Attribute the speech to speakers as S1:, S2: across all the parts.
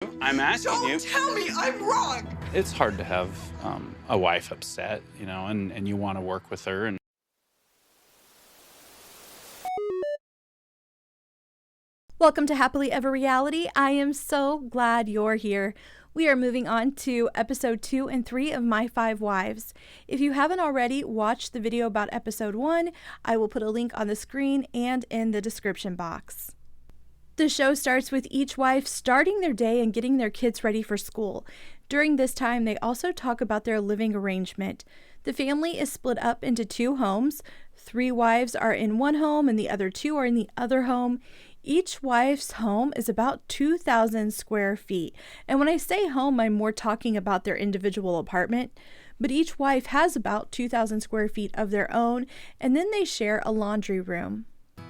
S1: I'm asking you.
S2: Don't tell me I'm wrong!
S1: It's hard to have a wife upset, you know, and you want to work with her. And
S3: Welcome to Happily Ever Reality. I am so glad you're here. We are moving on to episode 2 and 3 of My 5 Wives. If you haven't already watched the video about episode 1, I will put a link on the screen and in the description box. The show starts with each wife starting their day and getting their kids ready for school. During this time, they also talk about their living arrangement. The family is split up into 2 homes. 3 wives are in one home and the other 2 are in the other home. Each wife's home is about 2,000 square feet. And when I say home, I'm more talking about their individual apartment. But each wife has about 2,000 square feet of their own, and then they share a laundry room.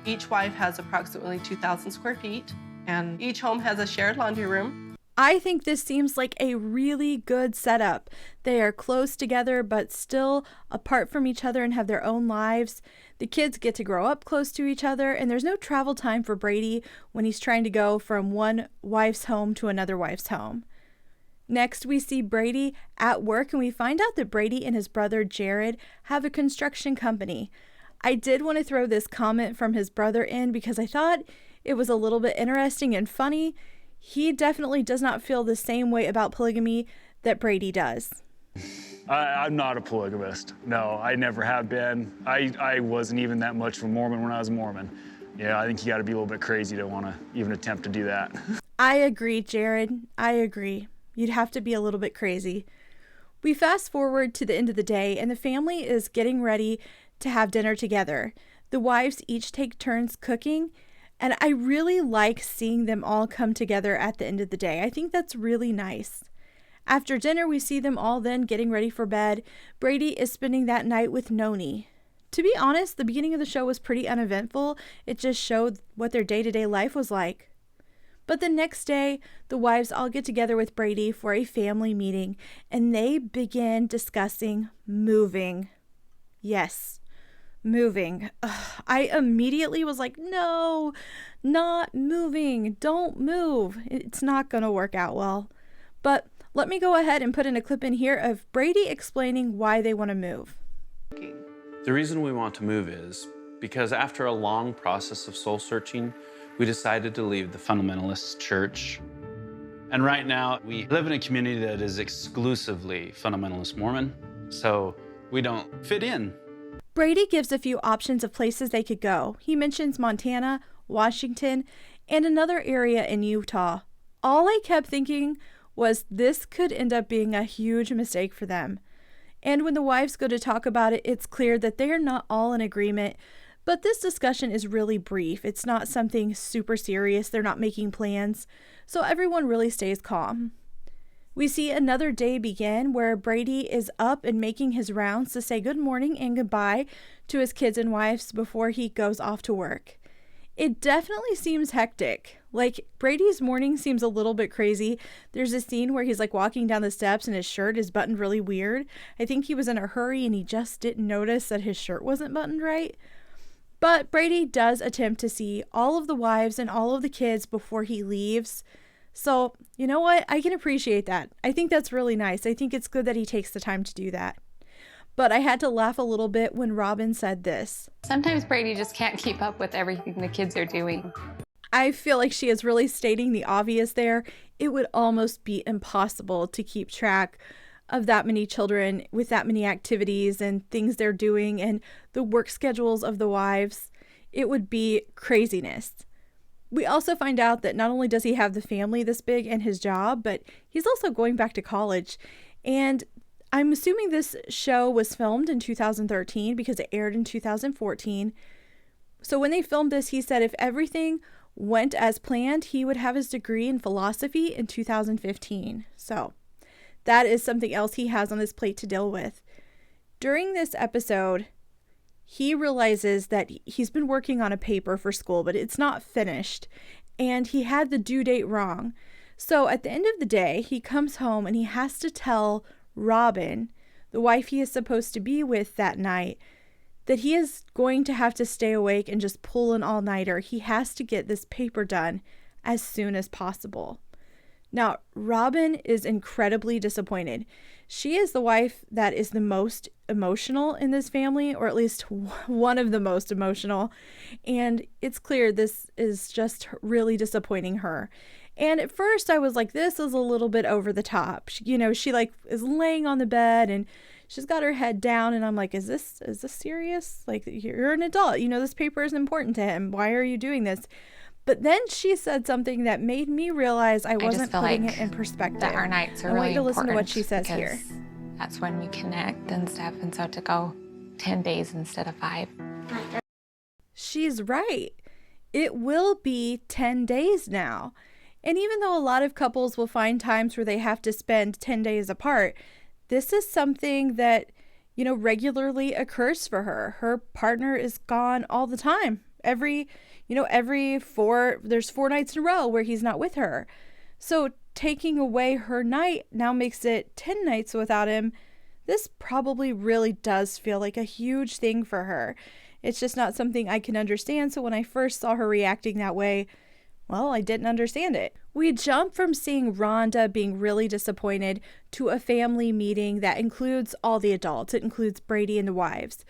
S4: Each wife has approximately 2,000 square feet, and each home has a shared laundry room.
S3: I think this seems like a really good setup. They are close together, but still apart from each other and have their own lives. The kids get to grow up close to each other, and there's no travel time for Brady when he's trying to go from one wife's home to another wife's home. Next, we see Brady at work, and we find out that Brady and his brother Jared have a construction company. I did want to throw this comment from his brother in because I thought it was a little bit interesting and funny. He definitely does not feel the same way about polygamy that Brady does.
S5: I'm not a polygamist. No, I never have been. I wasn't even that much of a Mormon when I was a Mormon. Yeah, I think you got to be a little bit crazy to want to even attempt to do that.
S3: I agree, Jared. I agree. You'd have to be a little bit crazy. We fast forward to the end of the day, and the family is getting ready to have dinner together. The wives each take turns cooking, and I really like seeing them all come together at the end of the day. I think that's really nice. After dinner, we see them all then getting ready for bed. Brady is spending that night with Noni. To be honest, the beginning of the show was pretty uneventful. It just showed what their day-to-day life was like. But the next day, the wives all get together with Brady for a family meeting, and they begin discussing moving. Yes, moving. I immediately was like, no, not moving. Don't move. It's not going to work out well. But let me go ahead and put in a clip in here of Brady explaining why they want to move.
S1: the reason we want to move is because after a long process of soul searching, we decided to leave the fundamentalist church. And right now, we live in a community that is exclusively fundamentalist Mormon, so we don't fit in.
S3: Brady gives a few options of places they could go. He mentions Montana, Washington, and another area in Utah. All I kept thinking was this could end up being a huge mistake for them. And when the wives go to talk about it, it's clear that they are not all in agreement. But this discussion is really brief. It's not something super serious. They're not making plans. So everyone really stays calm. We see another day begin where Brady is up and making his rounds to say good morning and goodbye to his kids and wives before he goes off to work. It definitely seems hectic. Like, Brady's morning seems a little bit crazy. There's a scene where he's like walking down the steps and his shirt is buttoned really weird. I think he was in a hurry and he just didn't notice that his shirt wasn't buttoned right. But Brady does attempt to see all of the wives and all of the kids before he leaves. So, you know what? I can appreciate that. I think that's really nice. I think it's good that he takes the time to do that. But I had to laugh a little bit when Robin said this.
S6: Sometimes Brady just can't keep up with everything the kids are doing.
S3: I feel like she is really stating the obvious there. It would almost be impossible to keep track of that many children with that many activities and things they're doing and the work schedules of the wives. It would be craziness. We also find out that not only does he have the family this big and his job, but he's also going back to college. And I'm assuming this show was filmed in 2013 because it aired in 2014. So when they filmed this, he said if everything went as planned, he would have his degree in philosophy in 2015. So that is something else he has on his plate to deal with. During this episode, he realizes that he's been working on a paper for school, but it's not finished, and he had the due date wrong. So at the end of the day, he comes home and he has to tell Robin, the wife he is supposed to be with that night, that he is going to have to stay awake and just pull an all-nighter. He has to get this paper done as soon as possible. Now, Robin is incredibly disappointed. She is the wife that is the most emotional in this family, or at least one of the most emotional. And it's clear this is just really disappointing her. And at first I was like, this is a little bit over the top. She like is laying on the bed and she's got her head down. And I'm like, is this serious? Like, you're an adult. This paper is important to him. Why are you doing this? But then she said something that made me realize I wasn't putting it in perspective.
S6: That our nights are
S3: I
S6: really
S3: want you to listen to
S6: important
S3: what she says here.
S6: That's when you connect and stuff. And so to go 10 days instead of 5.
S3: She's right. It will be 10 days now. And even though a lot of couples will find times where they have to spend 10 days apart, this is something that, regularly occurs for her. Her partner is gone all the time. There's 4 nights in a row where he's not with her. So taking away her night now makes it 10 nights without him. This probably really does feel like a huge thing for her. It's just not something I can understand. So when I first saw her reacting that way, well, I didn't understand it. We jump from seeing Rhonda being really disappointed to a family meeting that includes all the adults. It includes Brady and the wives.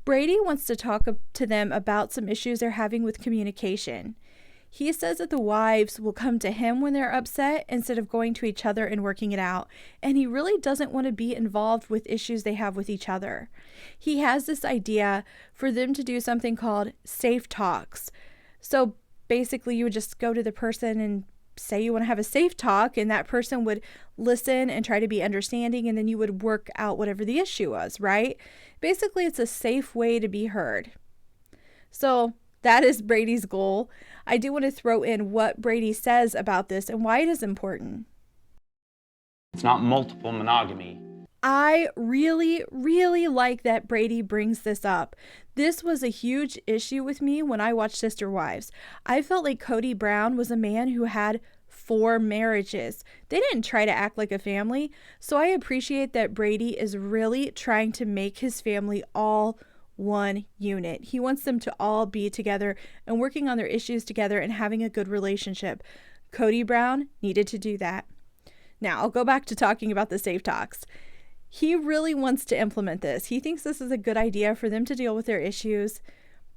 S3: Brady wants to talk to them about some issues they're having with communication. He says that the wives will come to him when they're upset instead of going to each other and working it out. And he really doesn't want to be involved with issues they have with each other. He has this idea for them to do something called safe talks. So basically, you would just go to the person and say you want to have a safe talk, and that person would listen and try to be understanding, and then you would work out whatever the issue was, right? Basically, it's a safe way to be heard. So that is Brady's goal. I do want to throw in what Brady says about this and why it is important.
S1: It's not multiple monogamy.
S3: I really, really like that Brady brings this up. This was a huge issue with me when I watched Sister Wives. I felt like Cody Brown was a man who had 4 marriages. They didn't try to act like a family. So I appreciate that Brady is really trying to make his family all one unit. He wants them to all be together and working on their issues together and having a good relationship. Cody Brown needed to do that. Now, I'll go back to talking about the safe talks. He really wants to implement this. He thinks this is a good idea for them to deal with their issues.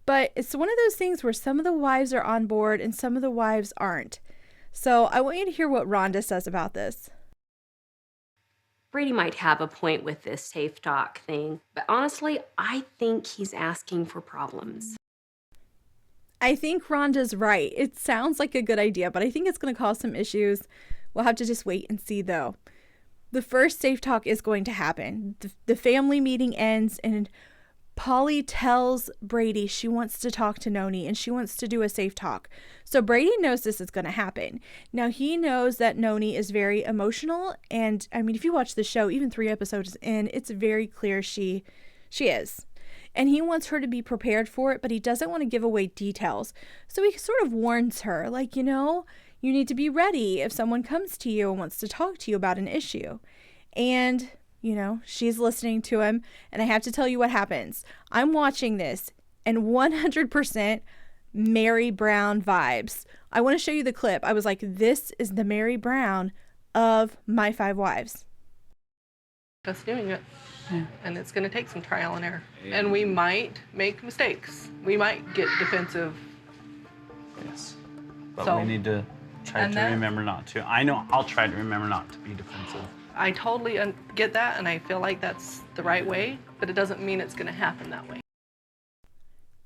S3: But it's one of those things where some of the wives are on board and some of the wives aren't. So I want you to hear what Rhonda says about this.
S2: Brady might have a point with this safe talk thing, but honestly, I think he's asking for problems.
S3: I think Rhonda's right. It sounds like a good idea, but I think it's going to cause some issues. We'll have to just wait and see, though. The first safe talk is going to happen. The family meeting ends and Polly tells Brady she wants to talk to Noni and she wants to do a safe talk. So Brady knows this is going to happen. Now he knows that Noni is very emotional, and I mean, if you watch the show, even 3 episodes in, it's very clear she is. And he wants her to be prepared for it, but he doesn't want to give away details. So he sort of warns her, like, you need to be ready if someone comes to you and wants to talk to you about an issue. And she's listening to him, and I have to tell you what happens. I'm watching this, and 100% Mary Brown vibes. I want to show you the clip. I was like, this is the Mary Brown of My 5 Wives.
S4: Just doing it.
S1: Yeah.
S4: And it's going to take some trial and error. And we might make mistakes. We might get defensive.
S1: Yes. But
S4: So-
S1: we need to try to remember not to. I know I'll try to remember not to be defensive.
S4: I totally get that, and I feel like that's the right way, but it doesn't mean it's going to happen that way.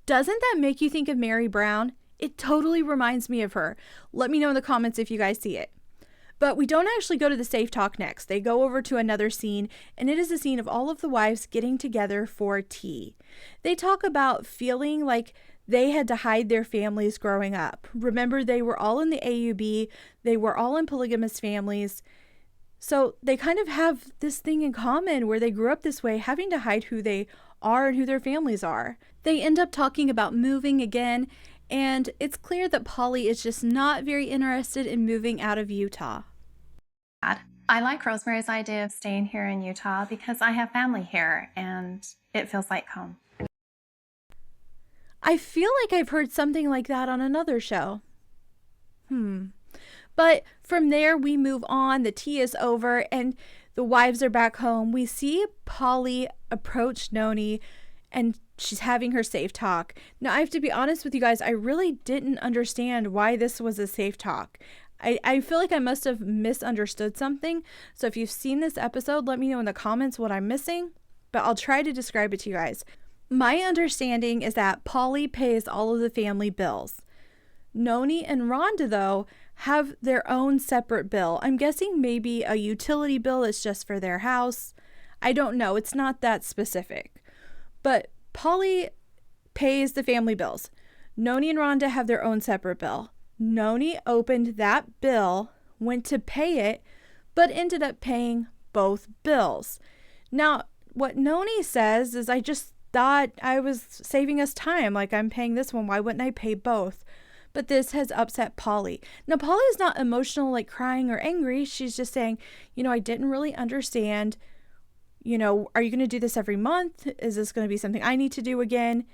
S3: Doesn't that make you think of Mary Brown? It totally reminds me of her. Let me know in the comments if you guys see it. But we don't actually go to the safe talk next. They go over to another scene, and it is a scene of all of the wives getting together for tea. They talk about feeling like they had to hide their families growing up. Remember, they were all in the AUB. They were all in polygamous families. So they kind of have this thing in common where they grew up this way, having to hide who they are and who their families are. They end up talking about moving again, and it's clear that Polly is just not very interested in moving out of Utah.
S7: I like Rosemary's idea of staying here in Utah because I have family here and it feels like home. I
S3: feel like I've heard something like that on another show. But from there, we move on. The tea is over and the wives are back home. We see Polly approach Noni and she's having her safe talk. Now, I have to be honest with you guys, I really didn't understand why this was a safe talk. I feel like I must have misunderstood something. So if you've seen this episode, let me know in the comments what I'm missing, but I'll try to describe it to you guys. My understanding is that Polly pays all of the family bills. Noni and Rhonda, though, have their own separate bill. I'm guessing maybe a utility bill is just for their house. I don't know. It's not that specific. But Polly pays the family bills. Noni and Rhonda have their own separate bill. Noni opened that bill, went to pay it, but ended up paying both bills. Now, what Noni says is, I just thought I was saving us time. Like, I'm paying this one. Why wouldn't I pay both? But this has upset Polly. Now, Polly is not emotional, like crying or angry. She's just saying, I didn't really understand. Are you going to do this every month? Is this going to be something I need to do again?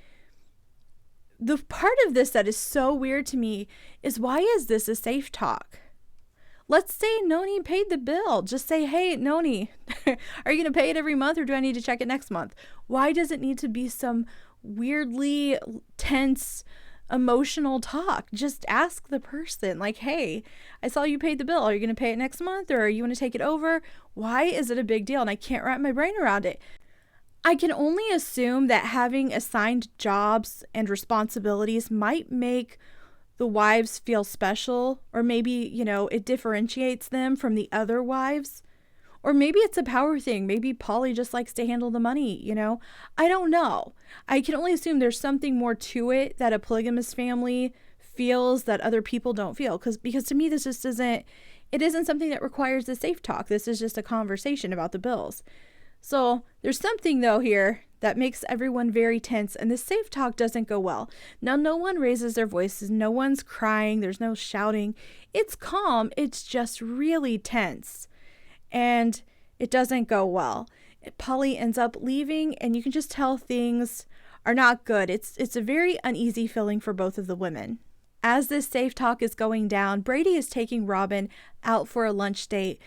S3: The part of this that is so weird to me is, why is this a safe talk? Let's say Noni paid the bill. Just say, hey, Noni, are you going to pay it every month or do I need to check it next month? Why does it need to be some weirdly tense, emotional talk? Just ask the person, like, hey, I saw you paid the bill. Are you going to pay it next month or are you going to take it over? Why is it a big deal? And I can't wrap my brain around it. I can only assume that having assigned jobs and responsibilities might make the wives feel special, or maybe, it differentiates them from the other wives. Or maybe it's a power thing. Maybe Polly just likes to handle the money, I don't know. I can only assume there's something more to it that a polygamous family feels that other people don't feel. Because to me, this just isn't something that requires a safe talk. This is just a conversation about the bills. So there's something, though, here that makes everyone very tense, and this safe talk doesn't go well. Now, no one raises their voices. No one's crying. There's no shouting. It's calm. It's just really tense, and it doesn't go well. Polly ends up leaving, and you can just tell things are not good. It's a very uneasy feeling for both of the women. As this safe talk is going down, Brady is taking Robin out for a lunch date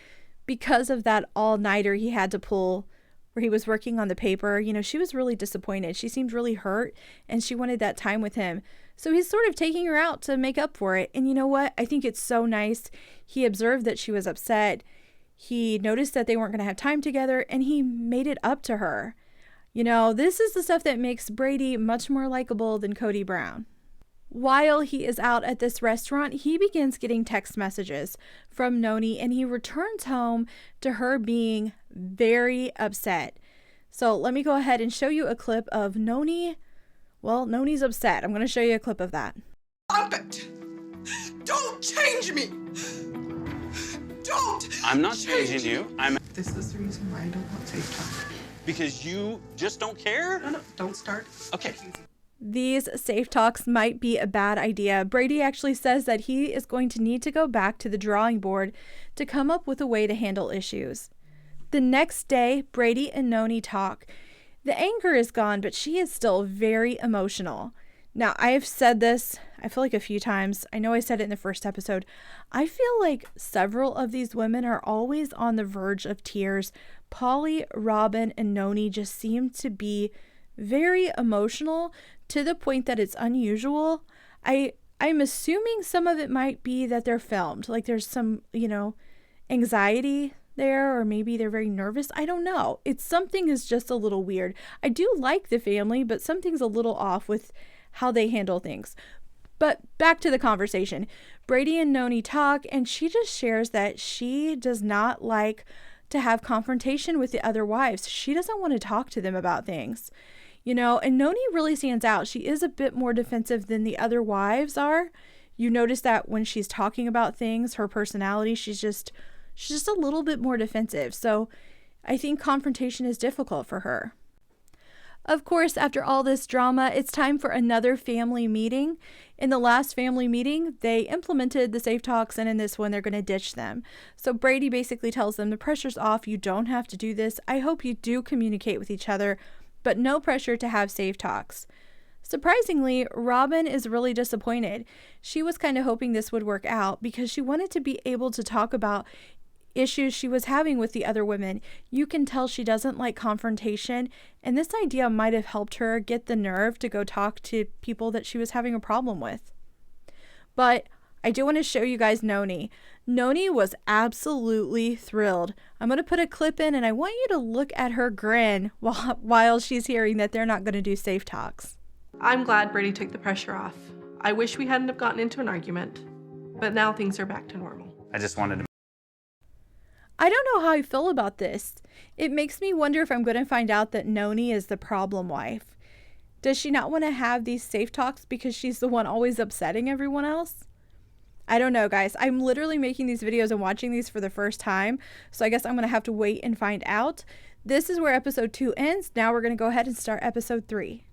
S3: because of that all-nighter he had to pull where he was working on the paper. She was really disappointed. She seemed really hurt and she wanted that time with him. So he's sort of taking her out to make up for it. And you know what? I think it's so nice. He observed that she was upset. He noticed that they weren't going to have time together and he made it up to her. This is the stuff that makes Brady much more likable than Cody Brown. While he is out at this restaurant, he begins getting text messages from Noni and he returns home to her being very upset. So let me go ahead and show you a clip of Noni. Well, Noni's upset. I'm going to show you a clip of that.
S8: Stop it! Don't change me! Don't!
S1: I'm not changing you.
S8: This is the reason why I don't want safe talk.
S1: Because you just don't care?
S8: No, don't start.
S1: Okay.
S3: These safe talks might be a bad idea. Brady actually says that he is going to need to go back to the drawing board to come up with a way to handle issues. The next day, Brady and Noni talk. The anger is gone, but she is still very emotional. Now, I have said this, I feel like a few times. I know I said it in the first episode. I feel like several of these women are always on the verge of tears. Polly, Robin, and Noni just seem to be very emotional to the point that it's unusual. I'm assuming some of it might be that they're filmed. Like there's some, anxiety there, or maybe they're very nervous. I don't know. Something is just a little weird. I do like the family, but something's a little off with how they handle things. But back to the conversation. Brady and Noni talk, and she just shares that she does not like to have confrontation with the other wives. She doesn't want to talk to them about things. And Noni really stands out. She is a bit more defensive than the other wives are. You notice that when she's talking about things, her personality, she's just a little bit more defensive. So I think confrontation is difficult for her. Of course, after all this drama, it's time for another family meeting. In the last family meeting, they implemented the safe talks, and in this one, they're going to ditch them. So Brady basically tells them the pressure's off. You don't have to do this. I hope you do communicate with each other, but no pressure to have safe talks. Surprisingly, Robin is really disappointed. She was kind of hoping this would work out because she wanted to be able to talk about issues she was having with the other women. You can tell she doesn't like confrontation, and this idea might have helped her get the nerve to go talk to people that she was having a problem with. But I do want to show you guys Noni. Noni was absolutely thrilled. I'm going to put a clip in, and I want you to look at her grin while she's hearing that they're not going to do safe talks.
S4: I'm glad Brady took the pressure off. I wish we hadn't have gotten into an argument, but now things are back to normal.
S1: I just wanted to.
S3: I don't know how I feel about this. It makes me wonder if I'm going to find out that Noni is the problem wife. Does she not want to have these safe talks because she's the one always upsetting everyone else? I don't know, guys. I'm literally making these videos and watching these for the first time, so I guess I'm going to have to wait and find out. This is where episode 2 ends. Now we're going to go ahead and start episode 3.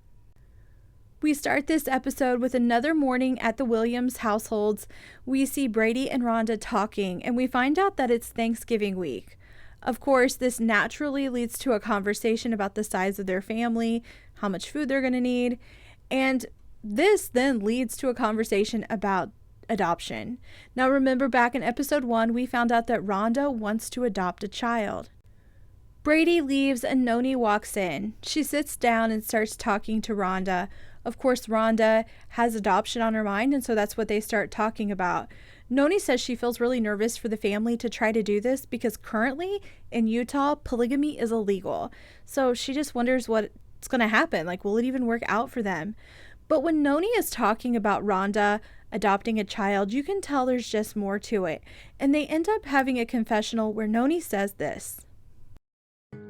S3: We start this episode with another morning at the Williams households. We see Brady and Rhonda talking, and we find out that it's Thanksgiving week. Of course, this naturally leads to a conversation about the size of their family, how much food they're going to need, and this then leads to a conversation about adoption. Now remember, back in episode 1, we found out that Rhonda wants to adopt a child. Brady leaves and Noni walks in. She sits down and starts talking to Rhonda. Of course, Rhonda has adoption on her mind, and so that's what they start talking about. Noni says she feels really nervous for the family to try to do this because currently in Utah, polygamy is illegal. So she just wonders what's going to happen. Like, will it even work out for them? But when Noni is talking about Rhonda adopting a child, you can tell there's just more to it. And they end up having a confessional where Noni says this.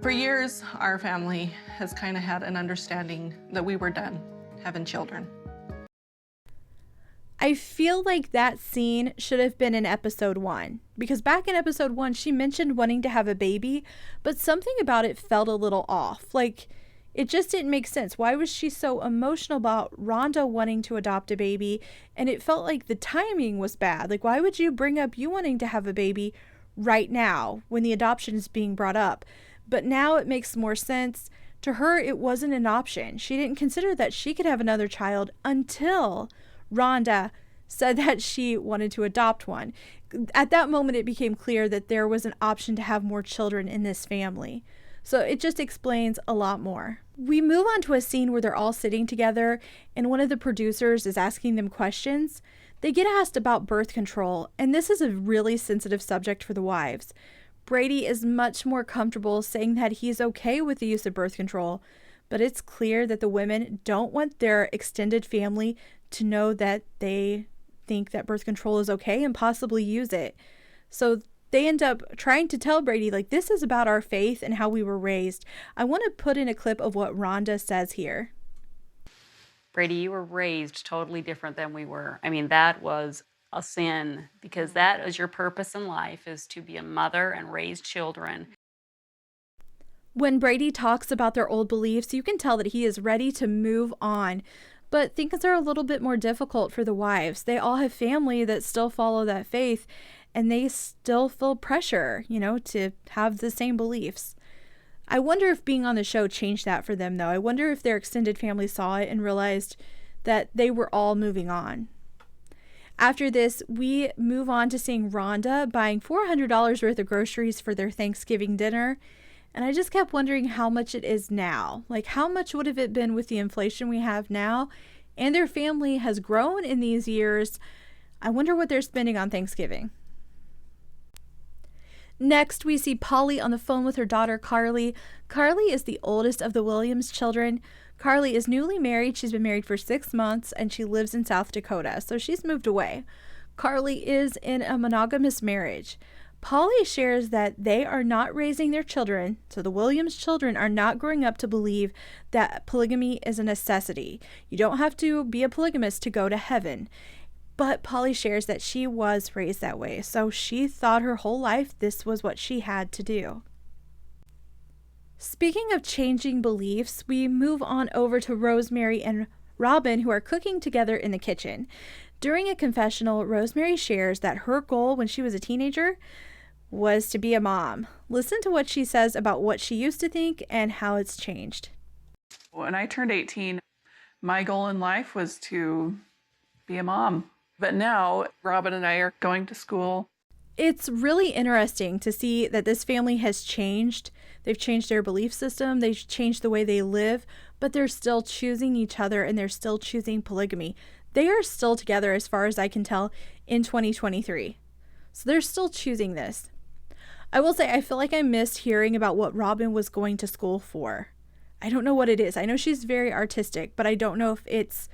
S4: For years, our family has kind of had an understanding that we were done having children.
S3: I feel like that scene should have been in episode 1, because back in episode 1, she mentioned wanting to have a baby, but something about it felt a little off. Like, it just didn't make sense. Why was she so emotional about Rhonda wanting to adopt a baby? And it felt like the timing was bad. Like, why would you bring up you wanting to have a baby right now when the adoption is being brought up? But now it makes more sense. To her, it wasn't an option. She didn't consider that she could have another child until Rhonda said that she wanted to adopt one. At that moment, it became clear that there was an option to have more children in this family. So it just explains a lot more. We move on to a scene where they're all sitting together and one of the producers is asking them questions. They get asked about birth control, and this is a really sensitive subject for the wives. Brady is much more comfortable saying that he's okay with the use of birth control, but it's clear that the women don't want their extended family to know that they think that birth control is okay and possibly use it. So they end up trying to tell Brady, like, this is about our faith and how we were raised. I want to put in a clip of what Rhonda says here.
S9: Brady, you were raised totally different than we were. I mean, that was a sin, because that is your purpose in life, is to be a mother and raise children.
S3: When Brady talks about their old beliefs, you can tell that he is ready to move on. But things are a little bit more difficult for the wives. They all have family that still follow that faith, and they still feel pressure, to have the same beliefs. I wonder if being on the show changed that for them, though. I wonder if their extended family saw it and realized that they were all moving on. After this, we move on to seeing Rhonda buying $400 worth of groceries for their Thanksgiving dinner. And I just kept wondering how much it is now. Like, how much would have it been with the inflation we have now? And their family has grown in these years. I wonder what they're spending on Thanksgiving. Next, we see Polly on the phone with her daughter, Carly. Carly is the oldest of the Williams children. Carly is newly married. She's been married for 6 months, and she lives in South Dakota, so she's moved away. Carly is in a monogamous marriage. Polly shares that they are not raising their children, so the Williams children are not growing up to believe that polygamy is a necessity. You don't have to be a polygamist to go to heaven. But Polly shares that she was raised that way, so she thought her whole life this was what she had to do. Speaking of changing beliefs, we move on over to Rosemary and Robin, who are cooking together in the kitchen. During a confessional, Rosemary shares that her goal when she was a teenager was to be a mom. Listen to what she says about what she used to think and how it's changed.
S10: When I turned 18,
S4: My goal in life was to be a mom. But now Robin and I are going to school.
S3: It's really interesting to see that this family has changed. They've changed their belief system, they've changed the way they live, but they're still choosing each other and they're still choosing polygamy. They are still together as far as I can tell in 2023. So they're still choosing this. I will say I feel like I missed hearing about what Robin was going to school for. I don't know what it is. I know she's very artistic, but I don't know if it's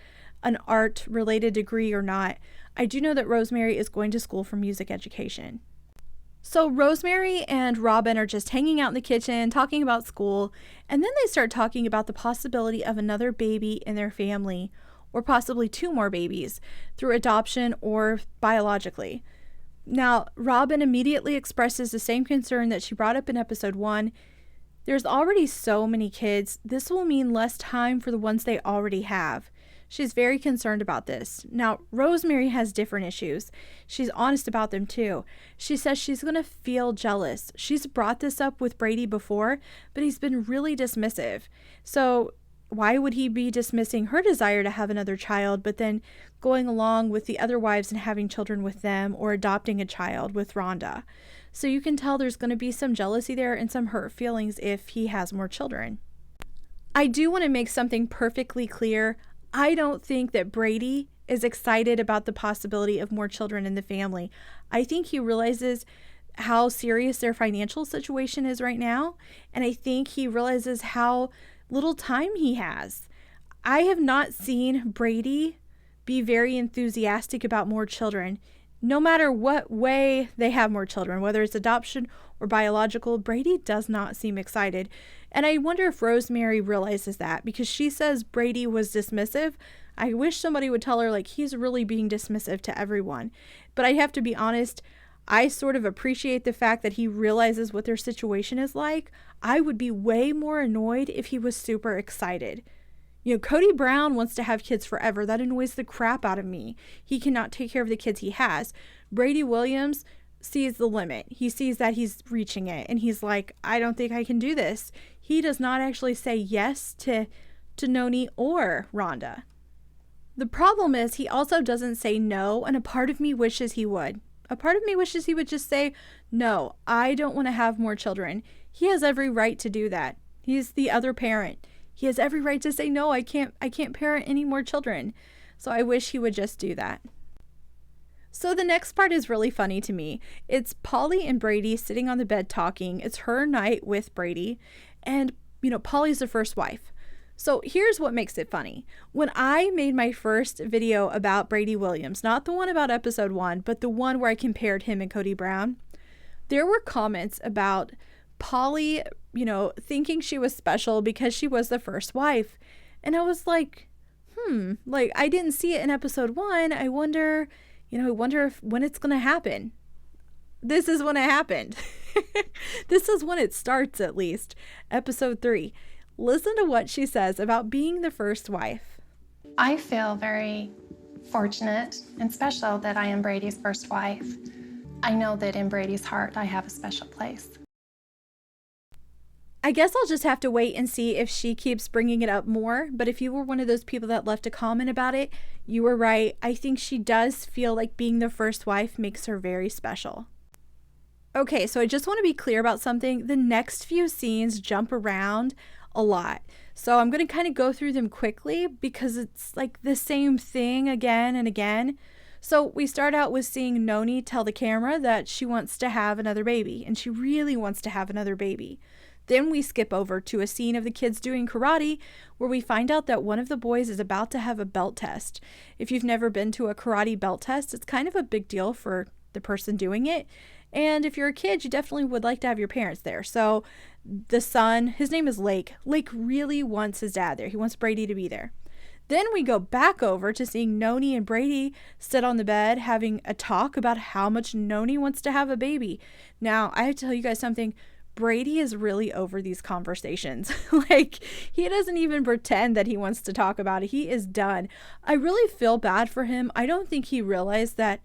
S3: an art related degree or not. I do know that Rosemary is going to school for music education. So Rosemary and Robin are just hanging out in the kitchen, talking about school, and then they start talking about the possibility of another baby in their family, or possibly 2 more babies, through adoption or biologically. Now, Robin immediately expresses the same concern that she brought up in episode 1. There's already so many kids. This will mean less time for the ones they already have. She's very concerned about this. Now, Rosemary has different issues. She's honest about them too. She says she's going to feel jealous. She's brought this up with Brady before, but he's been really dismissive. So why would he be dismissing her desire to have another child, but then going along with the other wives and having children with them, or adopting a child with Rhonda? So you can tell there's going to be some jealousy there and some hurt feelings if he has more children. I do want to make something perfectly clear. I don't think that Brady is excited about the possibility of more children in the family. I think he realizes how serious their financial situation is right now, and I think he realizes how little time he has. I have not seen Brady be very enthusiastic about more children. No matter what way they have more children, whether it's adoption or biological, Brady does not seem excited. And I wonder if Rosemary realizes that, because she says Brady was dismissive. I wish somebody would tell her, like, he's really being dismissive to everyone. But I have to be honest, I sort of appreciate the fact that he realizes what their situation is like. I would be way more annoyed if he was super excited. You know, Cody Brown wants to have kids forever. That annoys the crap out of me. He cannot take care of the kids he has. Brady Williams sees the limit. He sees that he's reaching it, and he's like, I don't think I can do this. He does not actually say yes to Noni or Rhonda. The problem is he also doesn't say no, and a part of me wishes he would. A part of me wishes he would just say, no, I don't want to have more children. He has every right to do that. He's the other parent. He has every right to say, no, I can't parent any more children. So I wish he would just do that. So the next part is really funny to me. It's Polly and Brady sitting on the bed talking. It's her night with Brady. And, Polly's the first wife. So here's what makes it funny. When I made my first video about Brady Williams, not the one about episode 1, but the one where I compared him and Cody Brown, there were comments about Polly, thinking she was special because she was the first wife. And I was like, I didn't see it in episode 1. I wonder if when it's going to happen. This is when it happened. This is when it starts, at least. Episode 3. Listen to what she says about being the first wife.
S7: I feel very fortunate and special that I am Brady's first wife. I know that in Brady's heart, I have a special place.
S3: I guess I'll just have to wait and see if she keeps bringing it up more. But if you were one of those people that left a comment about it, you were right. I think she does feel like being the first wife makes her very special. Okay, so I just want to be clear about something. The next few scenes jump around a lot. So I'm going to kind of go through them quickly because it's like the same thing again and again. So we start out with seeing Noni tell the camera that she wants to have another baby, and she really wants to have another baby. Then we skip over to a scene of the kids doing karate where we find out that one of the boys is about to have a belt test. If you've never been to a karate belt test, it's kind of a big deal for the person doing it. And if you're a kid, you definitely would like to have your parents there. So the son, his name is Lake. Lake really wants his dad there. He wants Brady to be there. Then we go back over to seeing Noni and Brady sit on the bed having a talk about how much Noni wants to have a baby. Now, I have to tell you guys something. Brady is really over these conversations. He doesn't even pretend that he wants to talk about it. He is done. I really feel bad for him. I don't think he realized that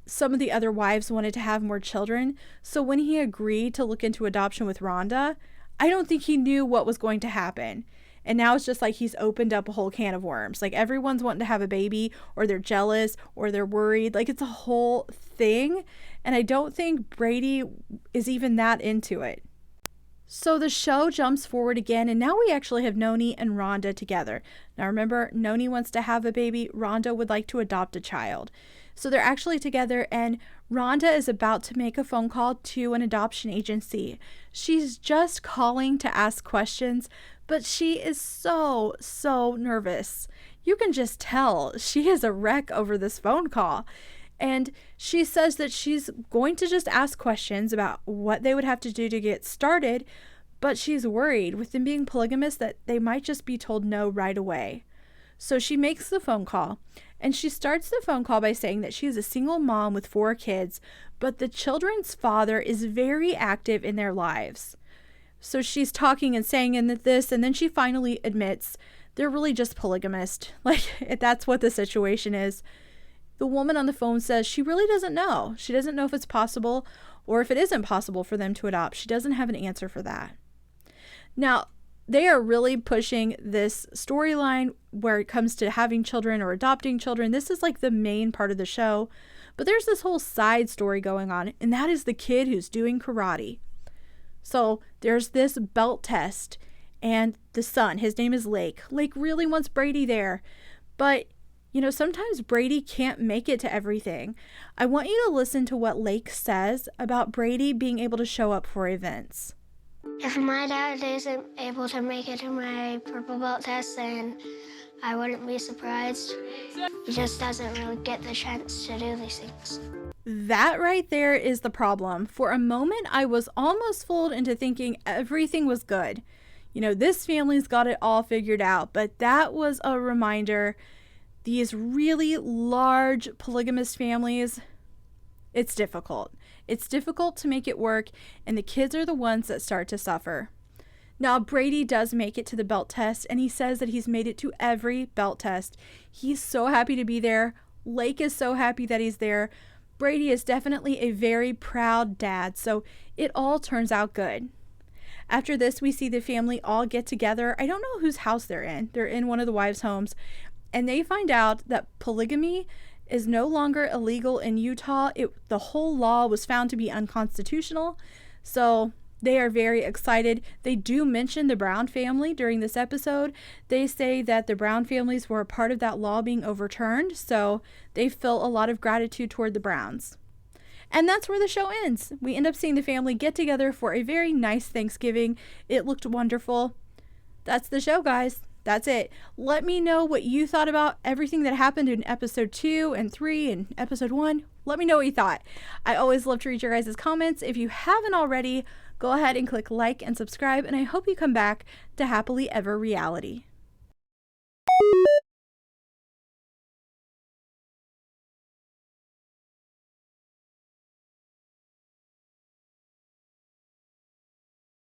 S3: some of the other wives wanted to have more children. So when he agreed to look into adoption with Rhonda, I don't think he knew what was going to happen. And now it's just like he's opened up a whole can of worms. Like everyone's wanting to have a baby, or they're jealous, or they're worried. Like it's a whole thing. And I don't think Brady is even that into it. So the show jumps forward again, and now we actually have Noni and Rhonda together. Now remember, Noni wants to have a baby. Rhonda would like to adopt a child. So they're actually together, and Rhonda is about to make a phone call to an adoption agency. She's just calling to ask questions, but she is so nervous. You can just tell she is a wreck over this phone call. And she says that she's going to just ask questions about what they would have to do to get started, but she's worried with them being polygamous that they might just be told no right away. So she makes the phone call, and she starts the phone call by saying that she is a single mom with 4 kids, but the children's father is very active in their lives. So she's talking and saying this, and then she finally admits they're really just polygamist. Like, that's what the situation is. The woman on the phone says she really doesn't know. She doesn't know if it's possible or if it isn't possible for them to adopt. She doesn't have an answer for that. Now, they are really pushing this storyline where it comes to having children or adopting children. This is like the main part of the show. But there's this whole side story going on, and that is the kid who's doing karate. So there's this belt test, and the son, his name is Lake. Lake really wants Brady there. But sometimes Brady can't make it to everything. I want you to listen to what Lake says about Brady being able to show up for events.
S10: If my dad isn't able to make it to my purple belt test, then I wouldn't be surprised. He just doesn't really get the chance to do these things.
S3: That right there is the problem. For a moment, I was almost fooled into thinking everything was good. This family's got it all figured out, but that was a reminder. These really large polygamous families, it's difficult. It's difficult to make it work, and the kids are the ones that start to suffer. Now, Brady does make it to the belt test, and he says that he's made it to every belt test. He's so happy to be there. Lake is so happy that he's there. Brady is definitely a very proud dad, so it all turns out good. After this, we see the family all get together. I don't know whose house they're in. They're in one of the wives' homes. And they find out that polygamy is no longer illegal in Utah. The whole law was found to be unconstitutional. So they are very excited. They do mention the Brown family during this episode. They say that the Brown families were a part of that law being overturned. So they feel a lot of gratitude toward the Browns. And that's where the show ends. We end up seeing the family get together for a very nice Thanksgiving. It looked wonderful. That's the show, guys. That's it. Let me know what you thought about everything that happened in episode 2 and 3 and episode 1. Let me know what you thought. I always love to read your guys' comments. If you haven't already, go ahead and click like and subscribe, and I hope you come back to Happily Ever Reality.